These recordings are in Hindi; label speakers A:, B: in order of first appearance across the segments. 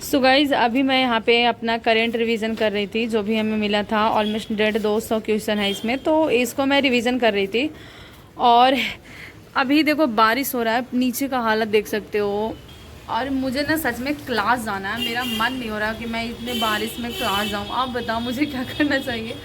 A: सो गाइज अभी मैं यहाँ पे अपना करेंट रिवीजन कर रही थी। जो भी हमें मिला था ऑलमोस्ट 150-200 क्वेश्चन है इसमें, तो इसको मैं रिवीजन कर रही थी। और अभी देखो बारिश हो रहा है, नीचे का हालत देख सकते हो। और मुझे ना सच में क्लास जाना है, मेरा मन नहीं हो रहा कि मैं इतने बारिश में क्लास जाऊँ। आप बताओ मुझे क्या करना चाहिए।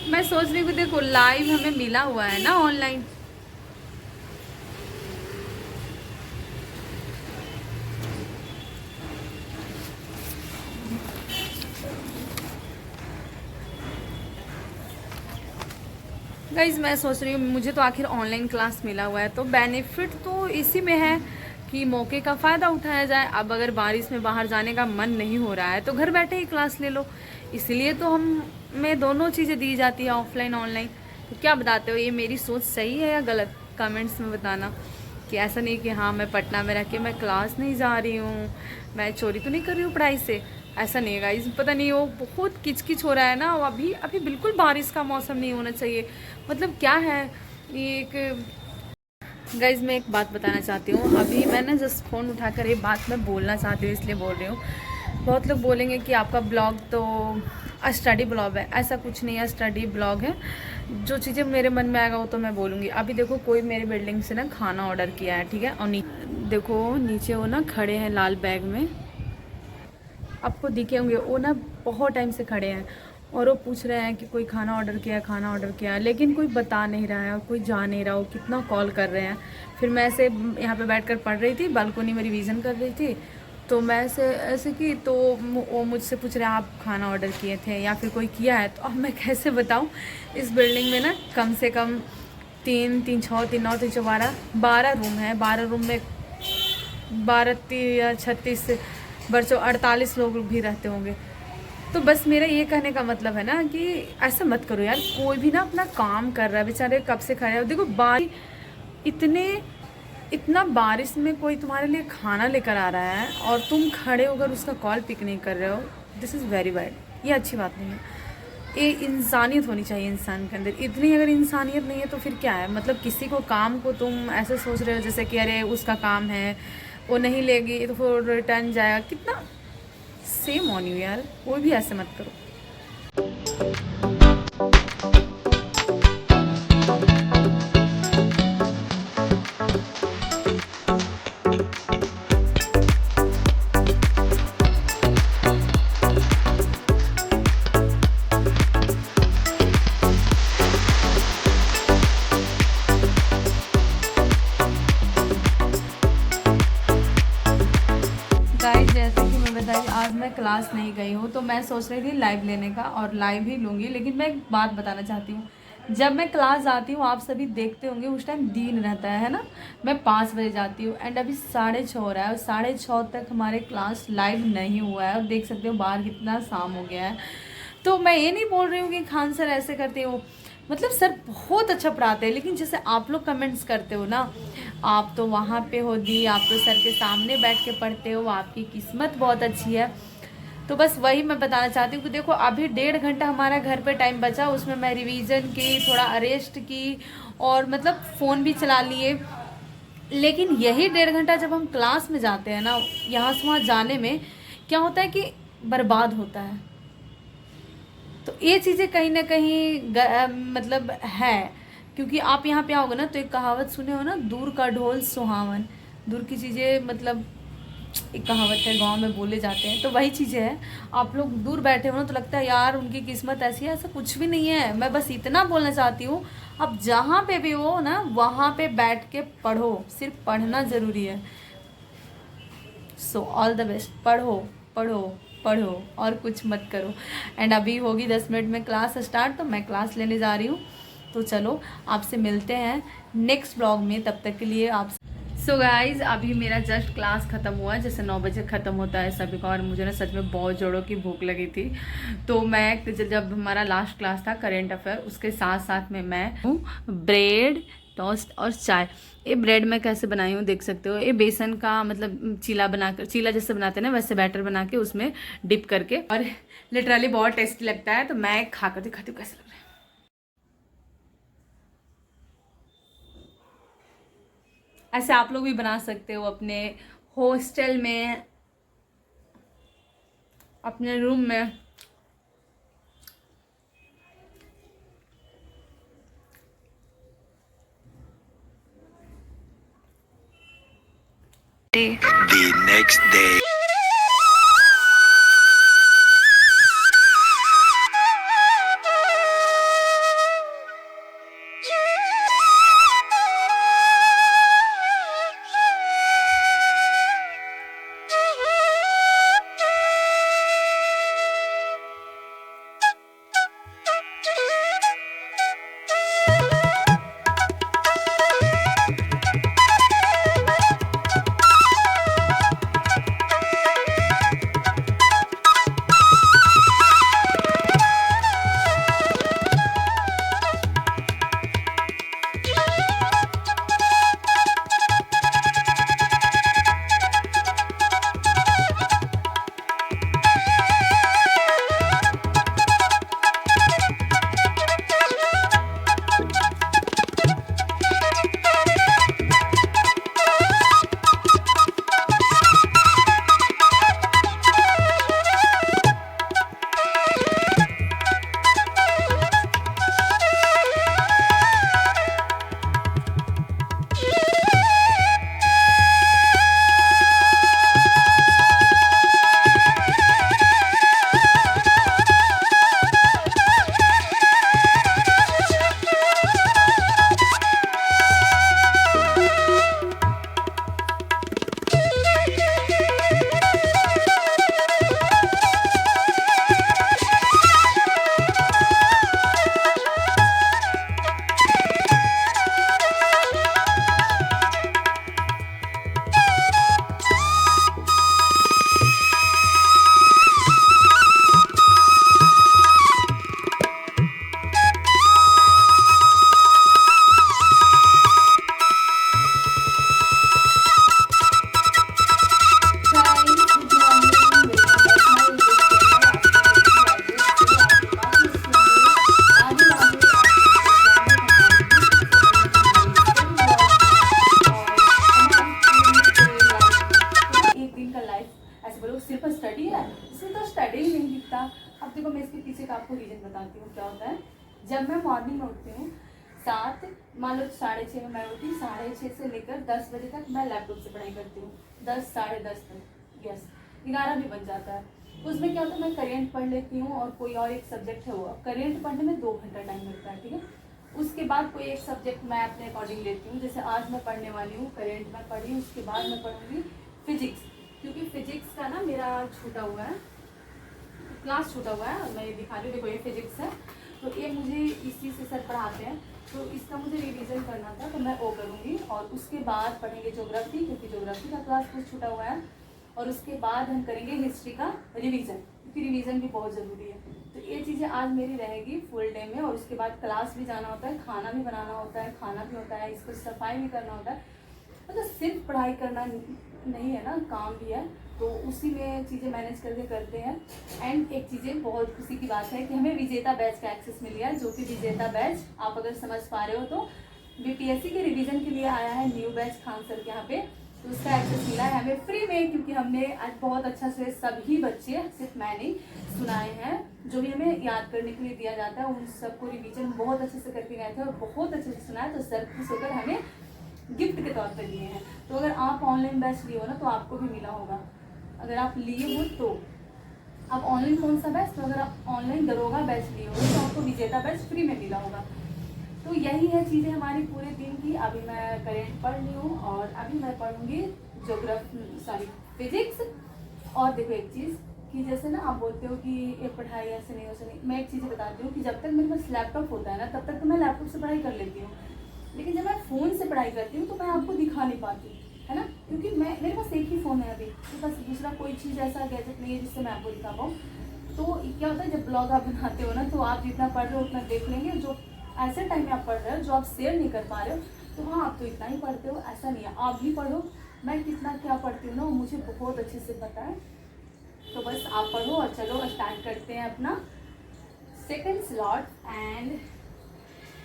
A: मैं सोच रही हूँ, देखो लाइव हमें मिला हुआ है ना ऑनलाइन। गाइज मैं सोच रही हूँ, मुझे तो आखिर ऑनलाइन क्लास मिला हुआ है तो बेनिफिट तो इसी में है कि मौके का फ़ायदा उठाया जाए। अब अगर बारिश में बाहर जाने का मन नहीं हो रहा है तो घर बैठे ही क्लास ले लो। इसलिए तो हम में दोनों चीज़ें दी जाती है, ऑफलाइन ऑनलाइन। तो क्या बताते हो, ये मेरी सोच सही है या गलत? कमेंट्स में बताना। कि ऐसा नहीं कि हाँ मैं पटना में रह के मैं क्लास नहीं जा रही हूँ, मैं चोरी तो नहीं कर रही हूँ पढ़ाई से। ऐसा नहीं है गाइस, पता नहीं वो बहुत किचकिच हो रहा है ना। अभी अभी बिल्कुल बारिश का मौसम नहीं होना चाहिए। मतलब क्या है ये एक। गाइज मैं एक बात बताना चाहती हूँ। अभी मैं ना जस्ट फ़ोन उठाकर ये बात मैं बोलना चाहती हूँ, इसलिए बोल रही हूँ। बहुत लोग बोलेंगे कि आपका ब्लॉग तो स्टडी ब्लॉग है। ऐसा कुछ नहीं है, स्टडी ब्लॉग है। जो चीज़ें मेरे मन में आएगा वो तो मैं बोलूँगी। अभी देखो कोई मेरे बिल्डिंग से ना खाना ऑर्डर किया है, ठीक है। और देखो नीचे वो ना खड़े हैं लाल बैग में, आपको दिखे होंगे। वो ना बहुत टाइम से खड़े हैं और वो पूछ रहे हैं कि कोई खाना ऑर्डर किया है, खाना ऑर्डर किया है। लेकिन कोई बता नहीं रहा है और कोई जा नहीं रहा हो। कितना कॉल कर रहे हैं। फिर मैं ऐसे यहाँ पे बैठकर पढ़ रही थी, बालकोनी में रिवीजन कर रही थी। तो मैं ऐसे ऐसे की तो वो मुझसे पूछ रहे हैं आप खाना ऑर्डर किए थे या फिर कोई किया है। तो अब मैं कैसे बताऊँ। इस बिल्डिंग में ना कम से कम 3 3 6 3 9 3 4 12 रूम है। 12 रूम में 12 या 36 बच्चों 48 लोग भी रहते होंगे। तो बस मेरा ये कहने का मतलब है ना कि ऐसा मत करो यार। कोई भी ना अपना काम कर रहा है, बेचारे कब से खड़े हैं। देखो बारिश इतने इतना बारिश में कोई तुम्हारे लिए खाना लेकर आ रहा है और तुम खड़े होकर उसका कॉल पिक नहीं कर रहे हो। This is very bad. ये अच्छी बात नहीं है। ये इंसानियत होनी चाहिए इंसान के अंदर। इतनी अगर इंसानियत नहीं है तो फिर क्या है। मतलब किसी को काम को तुम ऐसे सोच रहे हो जैसे कि अरे उसका काम है, वो नहीं लेगी तो फिर रिटर्न जाएगा। कितना सेम ऑन यू यार, कोई भी ऐसे मत करो। गाइस जैसे कि मैं बताई, आज मैं क्लास नहीं गई हूँ तो मैं सोच रही थी लाइव लेने का और लाइव ही लूँगी। लेकिन मैं एक बात बताना चाहती हूँ, जब मैं क्लास जाती हूँ आप सभी देखते होंगे उस टाइम दिन रहता है ना। मैं 5 बजे जाती हूँ एंड अभी 6:30 हो रहा है और 6:30 तक हमारे क्लास लाइव नहीं हुआ है। और देख सकते हो बाहर कितना शाम हो गया है। तो मैं ये नहीं बोल रही हूँ कि खान सर ऐसे करते हो, मतलब सर बहुत अच्छा पढ़ाते हैं। लेकिन जैसे आप लोग कमेंट्स करते हो ना, आप तो वहाँ पे हो दी, आप तो सर के सामने बैठ के पढ़ते हो, आपकी किस्मत बहुत अच्छी है। तो बस वही मैं बताना चाहती हूँ कि देखो अभी 1.5 घंटा हमारा घर पे टाइम बचा, उसमें मैं रिवीजन की, थोड़ा अरेस्ट की और मतलब फ़ोन भी चला लिए। लेकिन यही 1.5 घंटा जब हम क्लास में जाते हैं ना, यहाँ से वहाँ जाने में क्या होता है कि बर्बाद होता है। तो ये चीज़ें कहीं ना कहीं मतलब है। क्योंकि आप यहाँ पे आओगे ना तो एक कहावत सुने हो ना, दूर का ढोल सुहावन। दूर की चीज़ें मतलब एक कहावत है, गांव में बोले जाते हैं। तो वही चीज़ें है। आप लोग दूर बैठे हो ना तो लगता है यार उनकी किस्मत ऐसी है। ऐसा कुछ भी नहीं है। मैं बस इतना बोलना चाहती हूँ, आप जहाँ पे भी हो ना वहाँ पे बैठ के पढ़ो। सिर्फ पढ़ना ज़रूरी है। So all the best. पढ़ो पढ़ो पढ़ो और कुछ मत करो। एंड अभी होगी 10 मिनट में क्लास स्टार्ट, तो मैं क्लास लेने जा रही हूँ। तो चलो आपसे मिलते हैं नेक्स्ट ब्लॉग में। तब तक के लिए आप सो गाइज अभी मेरा जस्ट क्लास ख़त्म हुआ है। जैसे 9 बजे ख़त्म होता है सभी का। और मुझे ना सच में बहुत जोरों की भूख लगी थी। तो मैं जब हमारा लास्ट क्लास था करेंट अफेयर, उसके साथ साथ में मैं ब्रेड टोस्ट और चाय। ये ब्रेड मैं कैसे बनाई हूँ देख सकते हो। ये बेसन का मतलब चीला बनाकर, चीला जैसे बनाते हैं ना वैसे बैटर बना के उसमें डिप करके, और लिटरली बहुत टेस्टी लगता है। तो मैं खा कर दिखाती हूँ कैसे लग रहा है। ऐसे आप लोग भी बना सकते हो अपने हॉस्टल में। अपने रूम में।
B: The next day.
A: सिर्फ स्टडी है, इसमें तो स्टडी ही नहीं दिखता। अब देखो मैं इसके पीछे का आपको रीजन बताती हूँ क्या होता है। जब मैं मॉर्निंग में उठती हूँ 7, मान लो 6:30 में मैं उठी, 6:30 से लेकर 10 बजे तक मैं लैपटॉप से पढ़ाई करती हूँ, 10 साढ़े 10 तक, यस 11 भी बन जाता है। उसमें क्या होता है, मैं करेंट पढ़ लेती हूँ और कोई और एक सब्जेक्ट है वो, करेंट पढ़ने में 2 घंटा टाइम लगता है, ठीक है। उसके बाद कोई एक सब्जेक्ट मैं अपने अकॉर्डिंग लेती हूँ, जैसे आज मैं पढ़ने वाली हूँ करेंट में पढ़ी, उसके बाद मैं पढ़ूंगी फिजिक्स, क्योंकि फिजिक्स का ना मेरा छूटा हुआ है, क्लास छूटा हुआ है। मैं ये दिखा रही हूँ, देखो ये फिजिक्स है, तो ये मुझे इसी से सर पढ़ाते हैं, तो इसका मुझे रिवीजन करना था, तो मैं वो करूँगी। और उसके बाद पढ़ेंगे ज्योग्राफी, क्योंकि ज्योग्राफी का क्लास कुछ छूटा हुआ है। और उसके बाद हम करेंगे हिस्ट्री का रिवीजन, क्योंकि रिवीजन भी बहुत ज़रूरी है। तो ये चीज़ें आज मेरी रहेगी फुल डे में। और उसके बाद क्लास भी जाना होता है, खाना भी बनाना होता है, खाना भी होता है, इसको सफाई भी करना होता है। मतलब सिर्फ पढ़ाई करना नहीं है ना, काम भी है, तो उसी में चीज़ें मैनेज करके करते हैं। एंड एक चीज़ें बहुत खुशी की बात है कि हमें विजेता बैच का एक्सेस मिल गया है, जो कि विजेता बैच आप अगर समझ पा रहे हो तो बीपीएससी के रिवीजन के लिए आया है न्यू बैच खान सर के यहाँ पे, तो उसका एक्सेस मिला है हमें फ्री में, क्योंकि हमने आज बहुत अच्छा से सभी बच्चे, सिर्फ मैं नहीं, सुनाए हैं। जो भी हमें याद करने के लिए दिया जाता है उन सबको रिवीजन बहुत अच्छे से करके गए थे और बहुत अच्छे से सुनाया, तो सर खुश होकर हमें गिफ्ट के तौर पर लिए हैं। तो अगर आप ऑनलाइन बैच लिए हो ना तो आपको भी मिला होगा, अगर आप लिए हो तो। आप ऑनलाइन कौन सा बैच, तो अगर आप ऑनलाइन दरोगा बैच लिए हो तो आपको विजेता बैच फ्री में मिला होगा। तो यही है चीज़ें हमारी पूरे दिन की। अभी मैं करेंट पढ़ रही हूँ और अभी मैं पढ़ूंगी फिजिक्स। और देखो एक चीज़ कि जैसे ना आप बोलते हो कि ये पढ़ाई ऐसे नहीं वैसे नहीं, मैं एक चीज़ बताती हूँ कि जब तक मेरे पास लैपटॉप होता है ना तब तक तो मैं लैपटॉप से पढ़ाई कर लेती हूँ, लेकिन जब मैं फ़ोन से पढ़ाई करती हूँ तो मैं आपको दिखा नहीं पाती, है ना, क्योंकि मेरे पास एक ही फ़ोन है अभी, मेरे पास दूसरा कोई चीज़ ऐसा गैजेट नहीं है जिससे मैं आपको दिखा पाऊँ। तो क्या होता है, जब ब्लॉग आप बनाते हो ना तो आप जितना पढ़ रहे हो उतना देख लेंगे, जो ऐसे टाइम में आप पढ़ रहे हो जो आप शेयर नहीं कर पा रहे हो, तो हाँ आप तो इतना ही पढ़ते हो, ऐसा नहीं है, आप भी पढ़ो। मैं कितना क्या पढ़ती हूँ ना मुझे बहुत अच्छे से पता है। तो बस आप पढ़ो और चलो स्टार्ट करते हैं अपना सेकंड स्लॉट एंड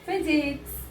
A: फिजिक्स।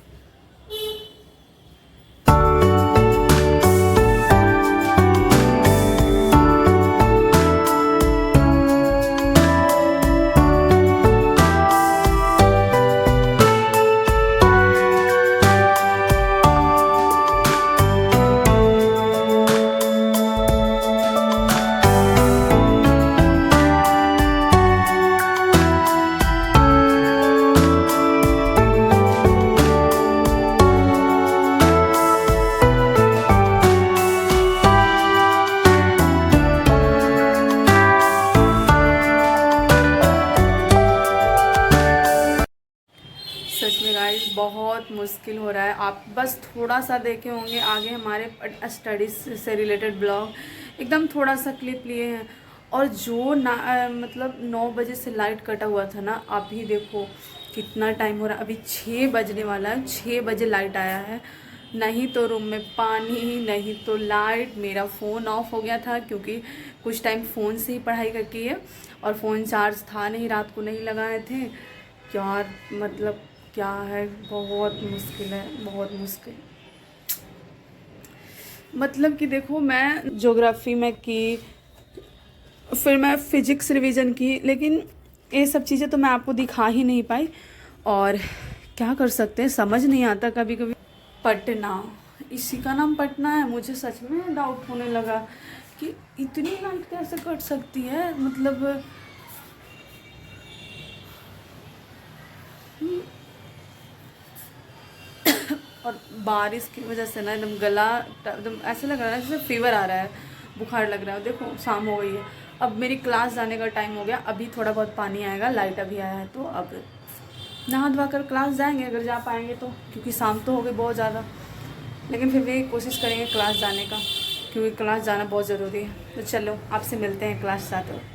A: बहुत मुश्किल हो रहा है। आप बस थोड़ा सा देखे होंगे, आगे हमारे स्टडीज़ से रिलेटेड ब्लॉग एकदम थोड़ा सा क्लिप लिए हैं। और जो मतलब 9 बजे से लाइट कटा हुआ था ना, अभी देखो कितना टाइम हो रहा है, अभी 6 बजने वाला है। 6 बजे लाइट आया है, नहीं तो रूम में पानी, नहीं तो लाइट। मेरा फ़ोन ऑफ हो गया था क्योंकि कुछ टाइम फ़ोन से ही पढ़ाई करके है, और फ़ोन चार्ज था नहीं, रात को नहीं लगाए थे यार। मतलब क्या है, बहुत मुश्किल है, बहुत मुश्किल। मतलब कि देखो, मैं ज्योग्राफी में की, फिर मैं फ़िज़िक्स रिवीजन की, लेकिन ये सब चीज़ें तो मैं आपको दिखा ही नहीं पाई। और क्या कर सकते हैं, समझ नहीं आता कभी कभी। पटना, इसी का नाम पटना है। मुझे सच में डाउट होने लगा कि इतनी लाइट कैसे कट सकती है। मतलब और बारिश की वजह से ना एकदम गला, एकदम ऐसा लग रहा है जैसे फीवर आ रहा है, बुखार लग रहा है। देखो शाम हो गई है, अब मेरी क्लास जाने का टाइम हो गया। अभी थोड़ा बहुत पानी आएगा, लाइट अभी आया है, तो अब नहा धोवा कर क्लास जाएंगे अगर जा पाएंगे तो, क्योंकि शाम तो हो गई बहुत ज़्यादा। लेकिन फिर भी कोशिश करेंगे क्लास जाने का, क्योंकि क्लास जाना बहुत ज़रूरी है। तो चलो आपसे मिलते हैं क्लास जाते हुए।